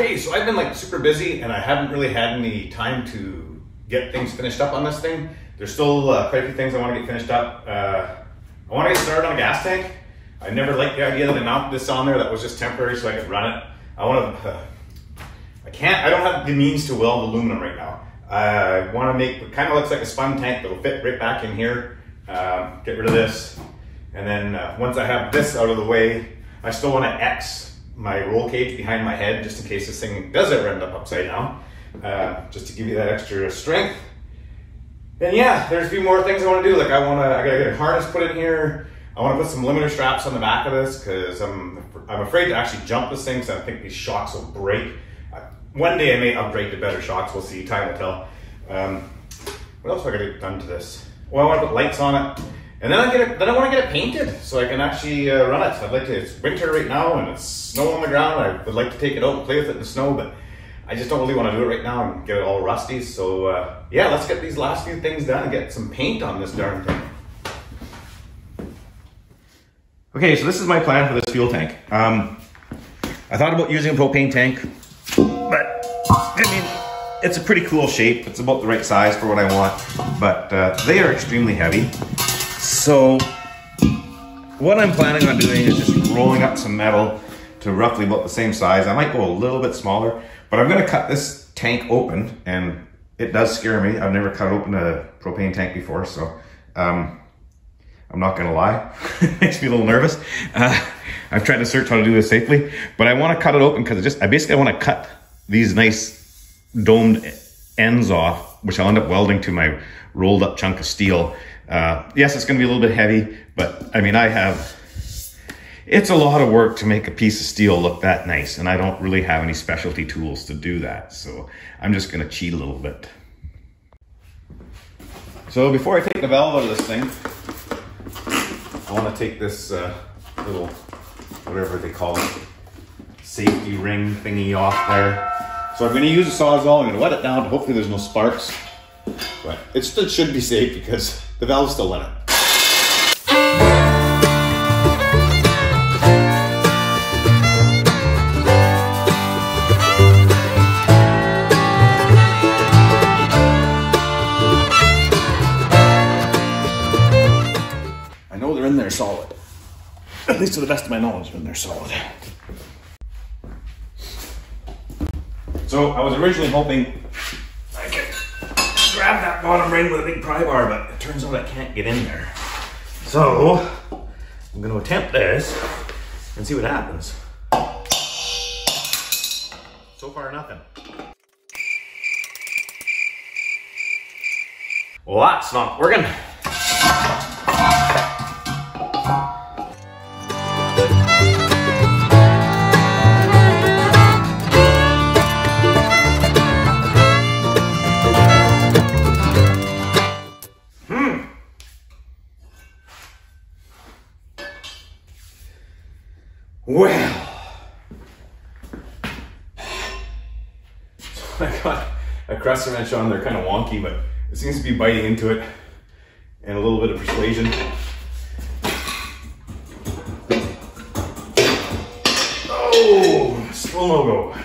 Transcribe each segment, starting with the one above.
Okay, so I've been like super busy and I haven't really had any time to get things finished up on this thing. There's still quite a few things I want to get finished up. I want to get started on a gas tank. I never liked the idea that I mounted this on there. That was just temporary so I could run it. I don't have the means to weld aluminum right now. I want to make, it kind of looks like a spun tank that'll fit right back in here. Get rid of this. And then once I have this out of the way, I still want to X my roll cage behind my head just in case this thing does ever end up upside down. Just to give you that extra strength. And yeah, there's a few more things I want to do. Like I gotta get a harness put in here. I want to put some limiter straps on the back of this because I'm afraid to actually jump this thing because I think these shocks will break. One day I may upgrade to better shocks. We'll see. Time will tell. What else do I gotta get done to this? Well, I want to put lights on it. And then I want to get it painted so I can actually run it. I'd like to, it's winter right now and it's snow on the ground. I would like to take it out and play with it in the snow, but I just don't really want to do it right now and get it all rusty. So yeah, let's get these last few things done and get some paint on this darn thing. Okay, so this is my plan for this fuel tank. I thought about using a propane tank, but I mean, it's a pretty cool shape. It's about the right size for what I want, but they are extremely heavy. So what I'm planning on doing is just rolling up some metal to roughly about the same size. I might go a little bit smaller, but I'm gonna cut this tank open, and it does scare me. I've never cut open a propane tank before, so I'm not gonna lie. It makes me a little nervous. I've tried to search how to do this safely, but I wanna cut it open because I basically wanna cut these nice domed ends off, which I'll end up welding to my rolled up chunk of steel. Yes, it's gonna be a little bit heavy, but I mean, it's a lot of work to make a piece of steel look that nice, and I don't really have any specialty tools to do that, so I'm just gonna cheat a little bit. So before I take the valve out of this thing, I wanna take this little, whatever they call it, safety ring thingy off there. So I'm gonna use a Sawzall, I'm gonna let it down, hopefully there's no sparks, but it still should be safe because the valve's still in it. I know they're in there solid. At least to the best of my knowledge, they're in there solid. So I was originally hoping I could grab that bottom ring with a big pry bar, but it turns out I can't get in there. So I'm going to attempt this and see what happens. So far, nothing. Well, that's not working. Well, so I got a crusher wrench on. They're kind of wonky, but it seems to be biting into it, and a little bit of persuasion. Oh, still no go.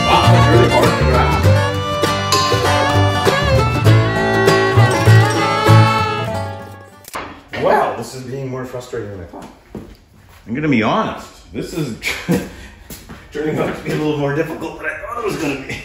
Wow, that's really hard to grab. Wow, this is being more frustrating than I thought. I'm gonna be honest, this is turning out to be a little more difficult than I thought it was gonna be.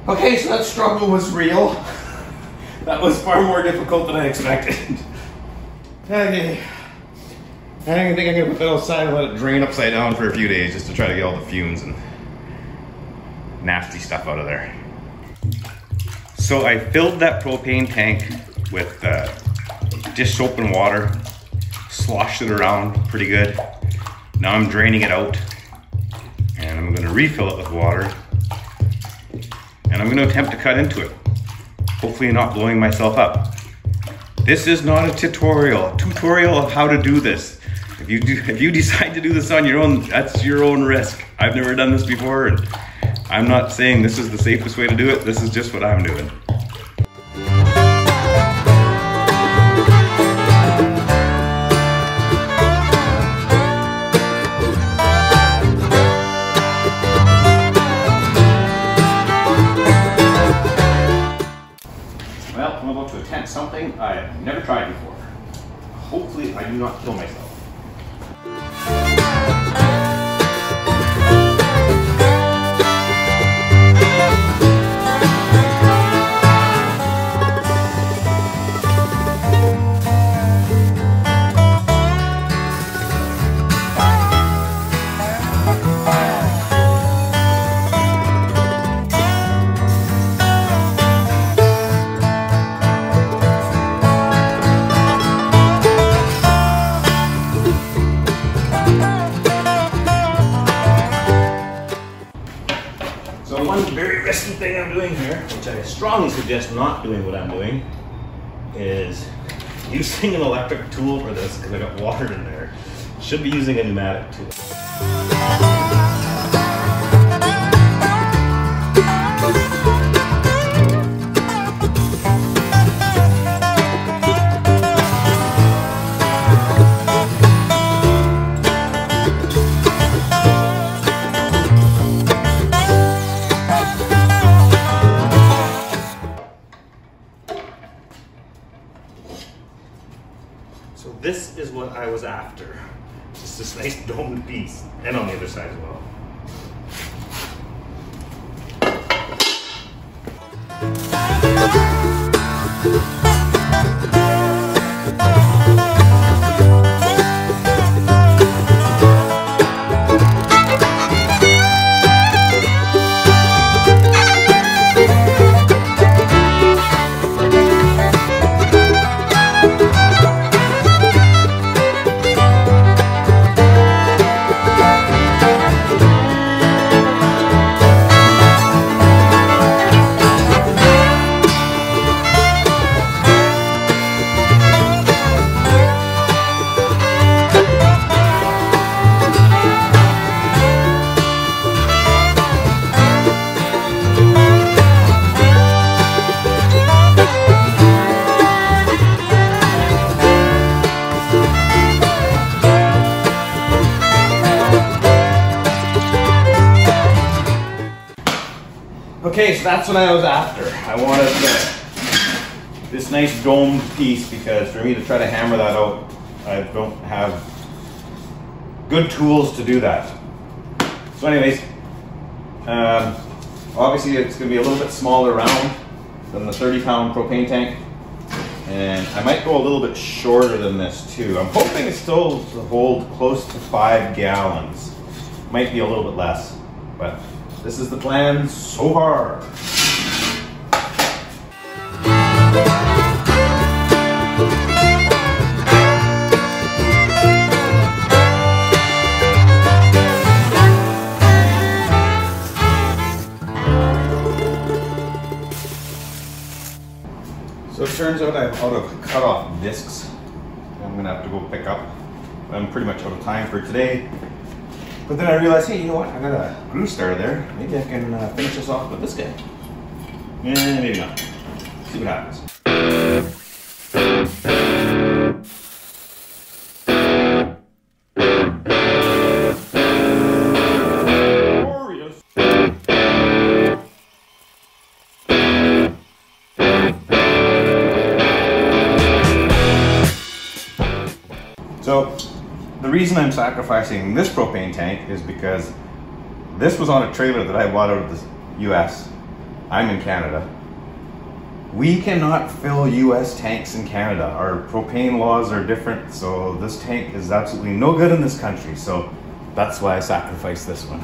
Okay, so that struggle was real. That was far more difficult than I expected. Okay. I think I'm gonna put that outside and let it drain upside down for a few days just to try to get all the fumes and nasty stuff out of there. So I filled that propane tank with dish soap and water, sloshed it around pretty good. Now I'm draining it out, and I'm gonna refill it with water, and I'm gonna attempt to cut into it, hopefully not blowing myself up. This is not a tutorial of how to do this. If you decide to do this on your own, that's your own risk. I've never done this before, and I'm not saying this is the safest way to do it. This is just what I'm doing. Well, I'm about to attempt something I've never tried before. Hopefully I do not kill myself. So one very risky thing I'm doing here, which I strongly suggest not doing what I'm doing, is using an electric tool for this because I got water in there. Should be using a pneumatic tool. So this is what I was after. Just this nice domed piece, and on the other side as well. Okay, so that's what I was after. I wanted this nice domed piece because for me to try to hammer that out, I don't have good tools to do that. So anyways, obviously it's going to be a little bit smaller round than the 30-pound propane tank. And I might go a little bit shorter than this too. I'm hoping it's still to hold close to 5 gallons. Might be a little bit less, but this is the plan so far. So it turns out I'm out of cut-off discs. I'm gonna have to go pick up. I'm pretty much out of time for today. But then I realized, hey, you know what? I got a groove starter there. Maybe I can finish this off with this guy. Yeah, maybe not. See what happens. So the reason I'm sacrificing this propane tank is because this was on a trailer that I bought out of the US. I'm in Canada. We cannot fill US tanks in Canada. Our propane laws are different, so this tank is absolutely no good in this country. So that's why I sacrificed this one.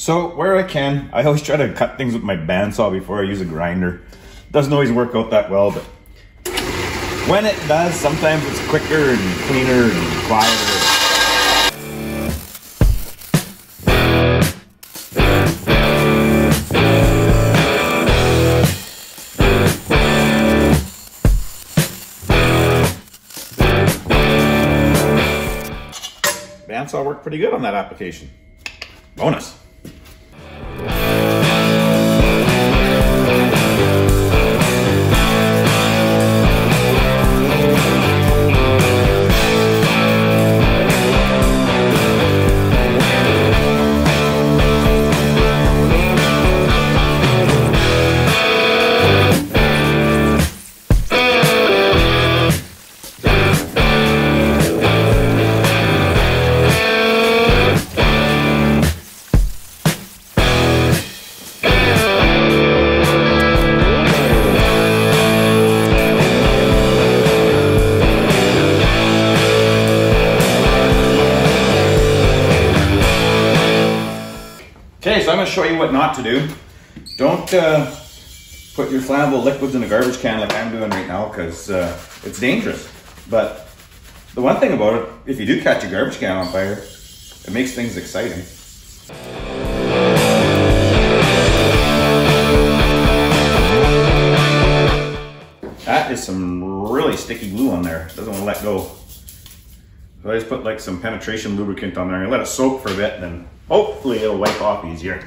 So where I can, I always try to cut things with my bandsaw before I use a grinder. Doesn't always work out that well, but when it does, sometimes it's quicker and cleaner and quieter. Bandsaw worked pretty good on that application. Bonus. Okay, so I'm going to show you what not to do. Don't put your flammable liquids in a garbage can like I'm doing right now, because it's dangerous. But the one thing about it, if you do catch a garbage can on fire, it makes things exciting. That is some really sticky glue on there. It doesn't want to let go. So I just put like some penetration lubricant on there and let it soak for a bit, and then hopefully it'll wipe off easier.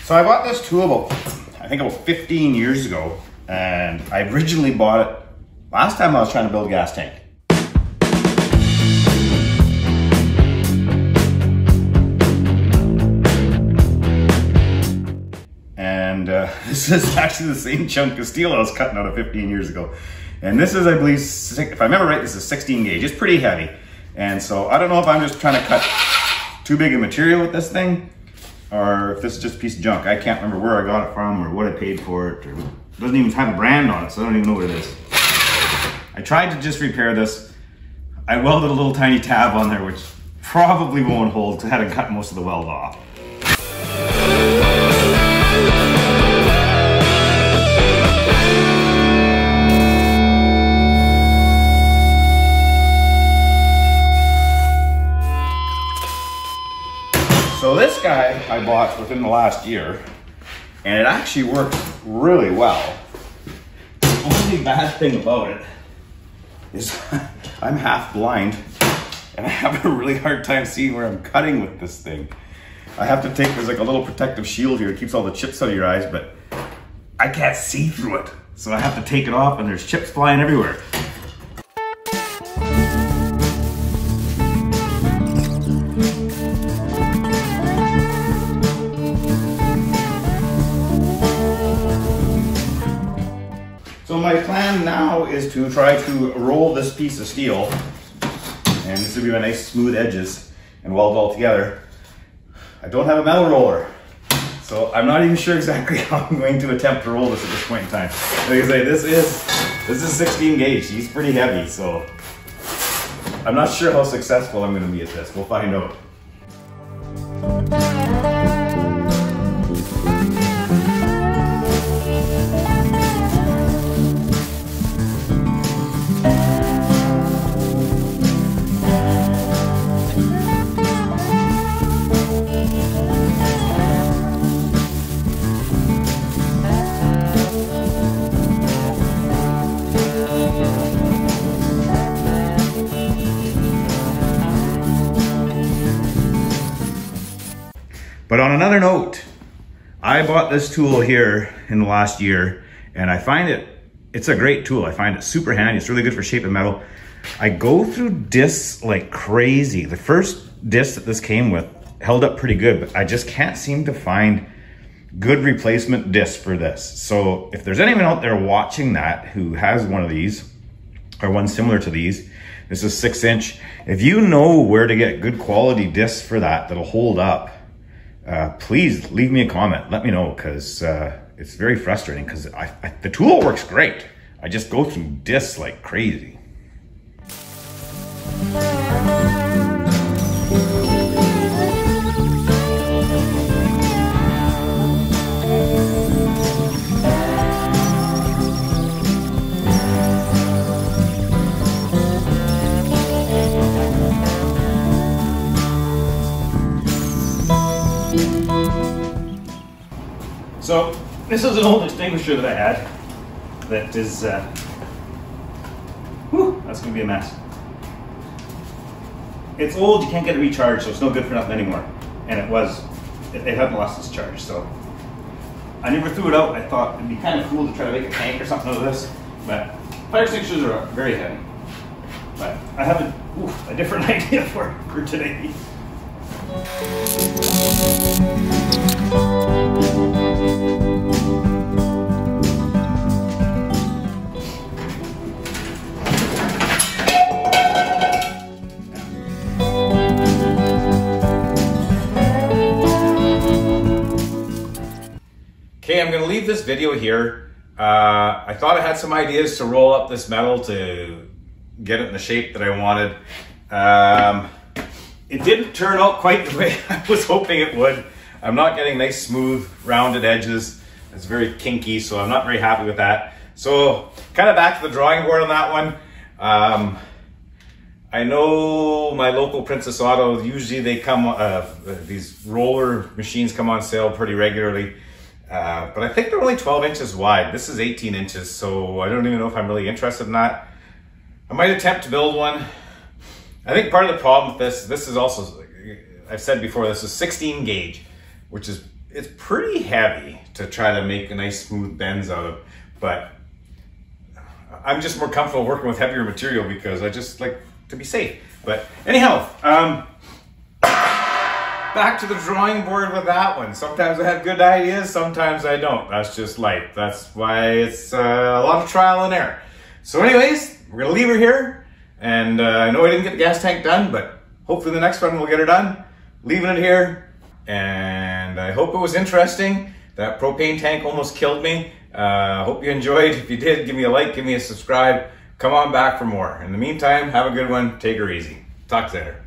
So I bought this tool I think about 15 years ago, and I originally bought it last time I was trying to build a gas tank. And this is actually the same chunk of steel I was cutting out of 15 years ago. And this is, I believe, if I remember right, this is 16 gauge. It's pretty heavy. And so I don't know if I'm just trying to cut too big a material with this thing, or if this is just a piece of junk. I can't remember where I got it from or what I paid for it. Or it doesn't even have a brand on it, so I don't even know what it is. I tried to just repair this. I welded a little tiny tab on there, which probably won't hold because I had to cut most of the weld off. So this guy I bought within the last year, and it actually works really well. The only bad thing about it is I'm half blind and I have a really hard time seeing where I'm cutting with this thing. I have to take, there's like a little protective shield here, it keeps all the chips out of your eyes, but I can't see through it. So I have to take it off and there's chips flying everywhere. So my plan now is to try to roll this piece of steel, and this will be my nice smooth edges, and weld it all together. I don't have a metal roller, so I'm not even sure exactly how I'm going to attempt to roll this at this point in time. Like I say, this is 16 gauge. He's pretty heavy, so I'm not sure how successful I'm going to be at this. We'll find out. But on another note, I bought this tool here in the last year, and I find it's a great tool. I find it super handy. It's really good for shaping metal. I go through discs like crazy. The first disc that this came with held up pretty good, but I just can't seem to find good replacement discs for this. So if there's anyone out there watching that who has one of these or one similar to these, this is 6-inch. If you know where to get good quality discs for that'll hold up, please leave me a comment. Let me know, because it's very frustrating, because the tool works great. I just go through discs like crazy. So this is an old extinguisher that I had that is, whew, that's gonna be a mess. It's old, you can't get it recharged, so it's no good for nothing anymore. And it hadn't lost its charge, so I never threw it out. I thought it'd be kind of cool to try to make a tank or something out of this, but fire extinguishers are very heavy. But I have a different idea for today. Okay, I'm going to leave this video here. I thought I had some ideas to roll up this metal to get it in the shape that I wanted. It didn't turn out quite the way I was hoping it would. I'm not getting nice, smooth, rounded edges. It's very kinky, so I'm not very happy with that. So, kind of back to the drawing board on that one. I know my local Princess Auto, usually they come, these roller machines come on sale pretty regularly. But I think they're only 12 inches wide. This is 18 inches, so I don't even know if I'm really interested in that. I might attempt to build one. I think part of the problem with this is also, I've said before, this is 16 gauge, which is, it's pretty heavy to try to make a nice smooth bends out of, but I'm just more comfortable working with heavier material because I just like to be safe. But anyhow, back to the drawing board with that one. Sometimes I have good ideas, sometimes I don't. That's just life. That's why it's a lot of trial and error. So anyways, we're gonna leave her here. And I know I didn't get the gas tank done, but hopefully the next one we'll get her done. Leaving it here. And I hope it was interesting. That propane tank almost killed me. Hope you enjoyed. If you did, give me a like, give me a subscribe. Come on back for more. In the meantime, have a good one. Take her easy. Talk to you later.